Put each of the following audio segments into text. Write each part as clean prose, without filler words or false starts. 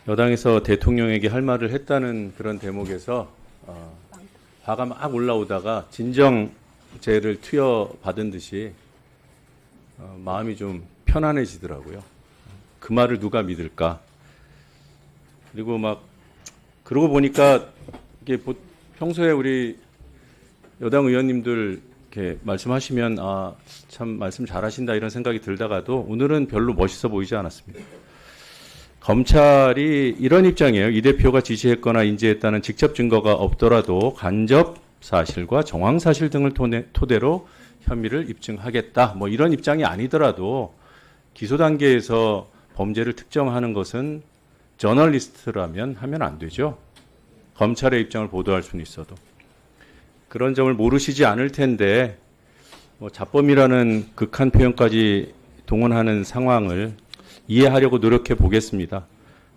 여당에서 대통령에게 할 말을 했다는 그런 대목에서 화가 막 올라오다가 진정제를 투여받은 듯이 마음이 좀 편안해지더라고요. 그 말을 누가 믿을까? 그리고 막 그러고 보니까 이게 평소에 우리 여당 의원님들 이렇게 말씀하시면 참 말씀 잘하신다 이런 생각이 들다가도 오늘은 별로 멋있어 보이지 않았습니다. 검찰이 이런 입장이에요. 이 대표가 지시했거나 인지했다는 직접 증거가 없더라도 간접 사실과 정황 사실 등을 토대로 혐의를 입증하겠다. 뭐 이런 입장이 아니더라도 기소 단계에서 범죄를 특정하는 것은 저널리스트라면 하면 안 되죠. 검찰의 입장을 보도할 수는 있어도. 그런 점을 모르시지 않을 텐데 뭐 자범이라는 극한 표현까지 동원하는 상황을 이해하려고 노력해 보겠습니다.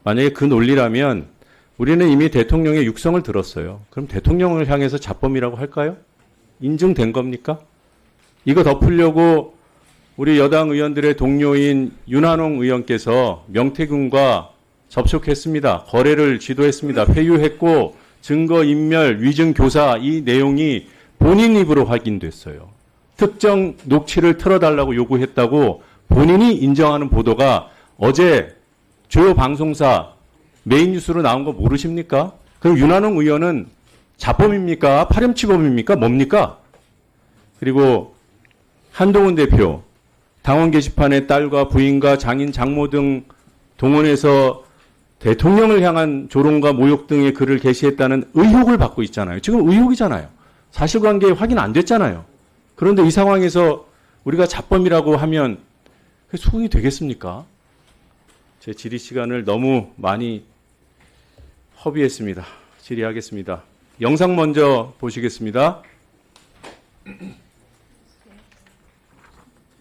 만약에 그 논리라면 우리는 이미 대통령의 육성을 들었어요. 그럼 대통령을 향해서 자범이라고 할까요? 인증된 겁니까? 이거 덮으려고 우리 여당 의원들의 동료인 윤한홍 의원께서 명태균과 접촉했습니다. 거래를 지도했습니다. 회유했고 증거인멸, 위증교사 이 내용이 본인 입으로 확인됐어요. 특정 녹취를 틀어달라고 요구했다고 본인이 인정하는 보도가 어제 주요 방송사 메인 뉴스로 나온 거 모르십니까? 그럼 윤한홍 의원은 자범입니까? 파렴치범입니까? 뭡니까? 그리고 한동훈 대표 당원 게시판에 딸과 부인과 장인, 장모 등 동원해서 대통령을 향한 조롱과 모욕 등의 글을 게시했다는 의혹을 받고 있잖아요. 지금 의혹이잖아요. 사실관계 확인 안 됐잖아요. 그런데 이 상황에서 우리가 자범이라고 하면 그게 수긍이 되겠습니까? 제 질의 시간을 너무 많이 허비했습니다. 질의하겠습니다. 영상 먼저 보시겠습니다.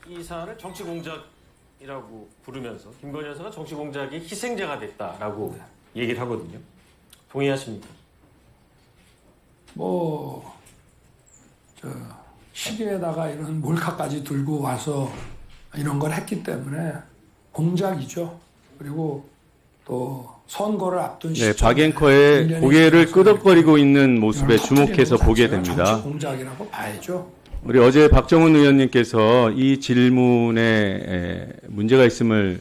이 사안을 정치공작이라고 부르면서 김건희 여사가 정치공작의 희생자가 됐다라고 얘기를 하거든요. 동의하십니까? 시계에다가 이런 몰카까지 들고 와서 이런 걸 했기 때문에 공작이죠. 그리고 또 선거를 앞둔 네, 시점에 박앵커의 고개를 끄덕거리고 있는 모습에 주목해서 보게 됩니다. 정치 공작이라고 봐야죠. 우리 어제 박정훈 의원님께서 이 질문에 문제가 있음을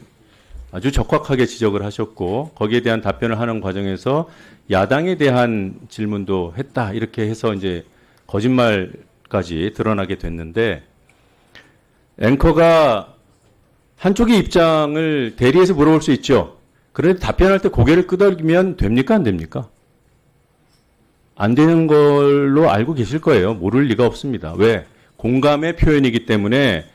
아주 적확하게 지적을 하셨고 거기에 대한 답변을 하는 과정에서 야당에 대한 질문도 했다 이렇게 해서 이제 거짓말까지 드러나게 됐는데 앵커가 한쪽의 입장을 대리해서 물어볼 수 있죠. 그런데 답변할 때 고개를 끄덕이면 됩니까? 안 됩니까? 안 되는 걸로 알고 계실 거예요. 모를 리가 없습니다. 왜? 공감의 표현이기 때문에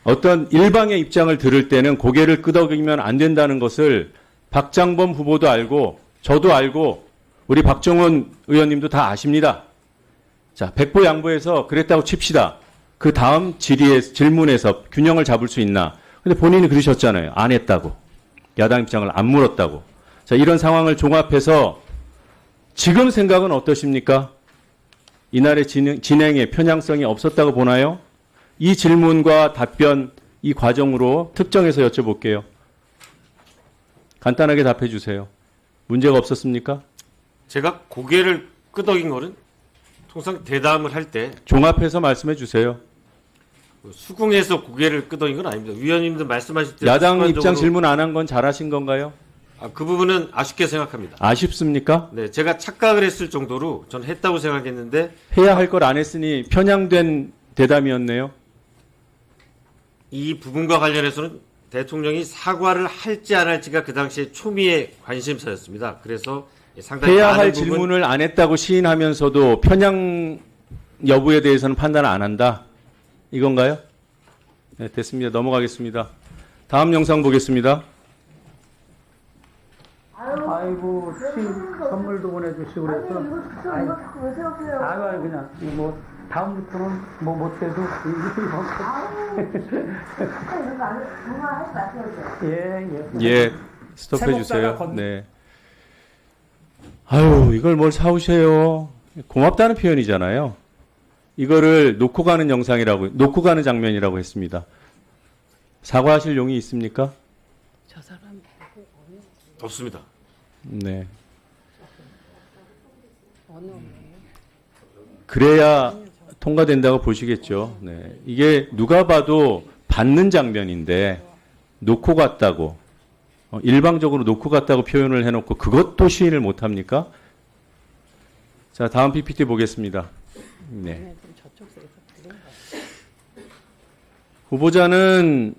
어떤 일방의 입장을 들을 때는 고개를 끄덕이면 안 된다는 것을 박장범 후보도 알고 저도 알고 우리 박정훈 의원님도 다 아십니다. 자, 백보양보해서 그랬다고 칩시다. 그 다음 질문에서 균형을 잡을 수 있나. 근데 본인이 그러셨잖아요. 안 했다고. 야당 입장을 안 물었다고. 자, 이런 상황을 종합해서 지금 생각은 어떠십니까? 이날의 진행에 편향성이 없었다고 보나요? 이 질문과 답변, 이 과정으로 특정해서 여쭤볼게요. 간단하게 답해 주세요. 문제가 없었습니까? 제가 고개를 끄덕인 거는 통상 대담을 할 때 종합해서 말씀해 주세요. 수긍해서 고개를 끄덕인 건 아닙니다. 위원님들 말씀하실 때 야당 순간적으로- 입장 질문 안 한 건 잘하신 건가요? 그 부분은 아쉽게 생각합니다. 아쉽습니까? 네, 제가 착각을 했을 정도로 전 했다고 생각했는데 해야 할 걸 안 했으니 편향된 대담이었네요. 이 부분과 관련해서는 대통령이 사과를 할지 안 할지가 그 당시에 초미의 관심사였습니다. 그래서 상당히 해야 많은 할 부분 질문을 안 했다고 시인하면서도 편향 여부에 대해서는 판단을 안 한다. 이건가요? 네, 됐습니다. 넘어가겠습니다. 다음 영상 보겠습니다. 아이고, 선물도 보내주시고 그래서. 아이, 아유, 그냥, 뭐, 다음부터는 뭐 못해도, 예, 예. 예, 스톱해 새 주세요. 먹다가 네. 아유, 이걸 뭘 사오세요. 고맙다는 표현이잖아요. 이거를 놓고 가는 놓고 가는 장면이라고 했습니다. 사과하실 용이 있습니까? 저 사람 없습니다. 네. 그래야 통과된다고 보시겠죠. 네. 이게 누가 봐도 받는 장면인데 놓고 갔다고 일방적으로 놓고 갔다고 표현을 해놓고 그것도 시인을 못합니까? 자, 다음 PPT 보겠습니다. 네. 후보자는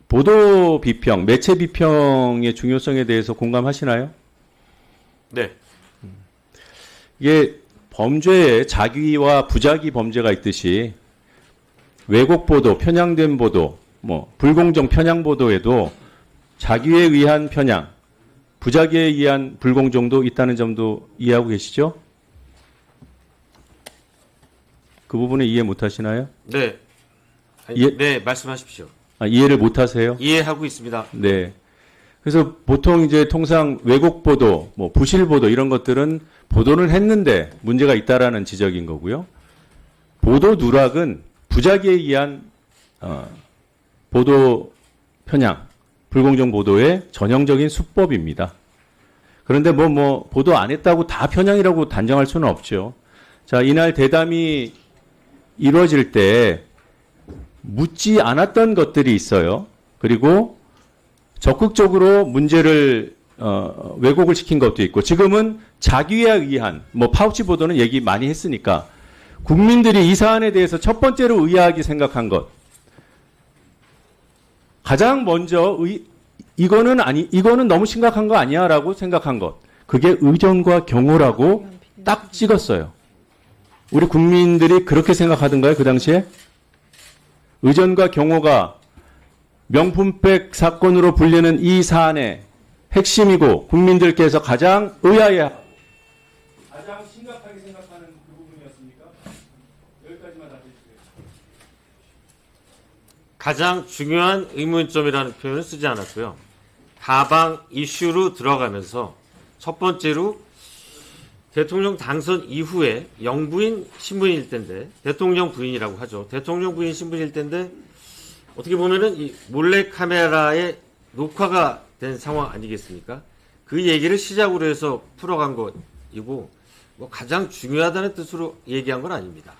보도 비평, 매체 비평의 중요성에 대해서 공감하시나요? 네. 이게 범죄에 자기와 부작위 범죄가 있듯이 왜곡 보도, 편향된 보도, 불공정 편향 보도에도 자기에 의한 편향, 부작위에 의한 불공정도 있다는 점도 이해하고 계시죠? 그 부분에 이해 못 하시나요? 네. 네, 말씀하십시오. 이해를 못 하세요? 이해하고 있습니다. 네. 그래서 보통 이제 통상 왜곡 보도, 부실 보도 이런 것들은 보도를 했는데 문제가 있다라는 지적인 거고요. 보도 누락은 부작위에 의한 보도 편향, 불공정 보도의 전형적인 수법입니다. 그런데 보도 안 했다고 다 편향이라고 단정할 수는 없죠. 자, 이날 대담이 이루어질 때 묻지 않았던 것들이 있어요. 그리고 적극적으로 문제를 왜곡을 시킨 것도 있고 지금은 자기에 의한 파우치 보도는 얘기 많이 했으니까 국민들이 이 사안에 대해서 첫 번째로 의아하게 생각한 것 가장 먼저 이거는 너무 심각한 거 아니야라고 생각한 것 그게 의전과 경호라고 딱 찍었어요. 우리 국민들이 그렇게 생각하던가요? 그 당시에? 의전과 경호가 명품백 사건으로 불리는 이 사안의 핵심이고 국민들께서 가장 가장 심각하게 생각하는 그 부분이었습니까? 여기까지만 답해 주세요. 가장 중요한 의문점이라는 표현을 쓰지 않았고요. 가방 이슈로 들어가면서 첫 번째로 대통령 당선 이후에 영부인 신분일 때인데 대통령 부인이라고 하죠. 대통령 부인 신분일 때인데 어떻게 보면은 이 몰래 카메라에 녹화가 된 상황 아니겠습니까? 그 얘기를 시작으로 해서 풀어간 것이고 가장 중요하다는 뜻으로 얘기한 건 아닙니다.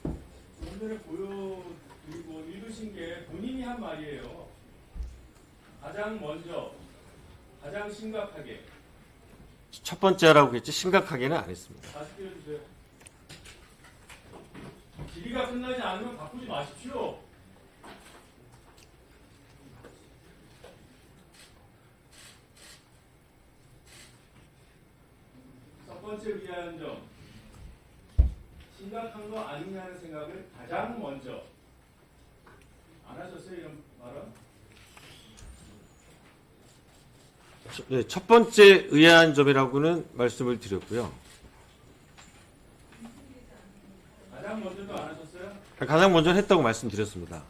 오늘에 읽으신 게 본인이 한 말이에요. 가장 먼저, 가장 심각하게. 첫 번째라고 했지 심각하게는 안 했습니다. 다시 띄워주세요. 질의가 끝나지 않으면 바꾸지 마십시오. 첫 번째 의아한 점, 심각한 거 아니냐는 생각을 가장 먼저 안 하셨어요? 이런 말은? 네, 첫 번째 의아한 점이라고는 말씀을 드렸고요. 가장 먼저도 안 하셨어요? 가장 먼저 했다고 말씀드렸습니다.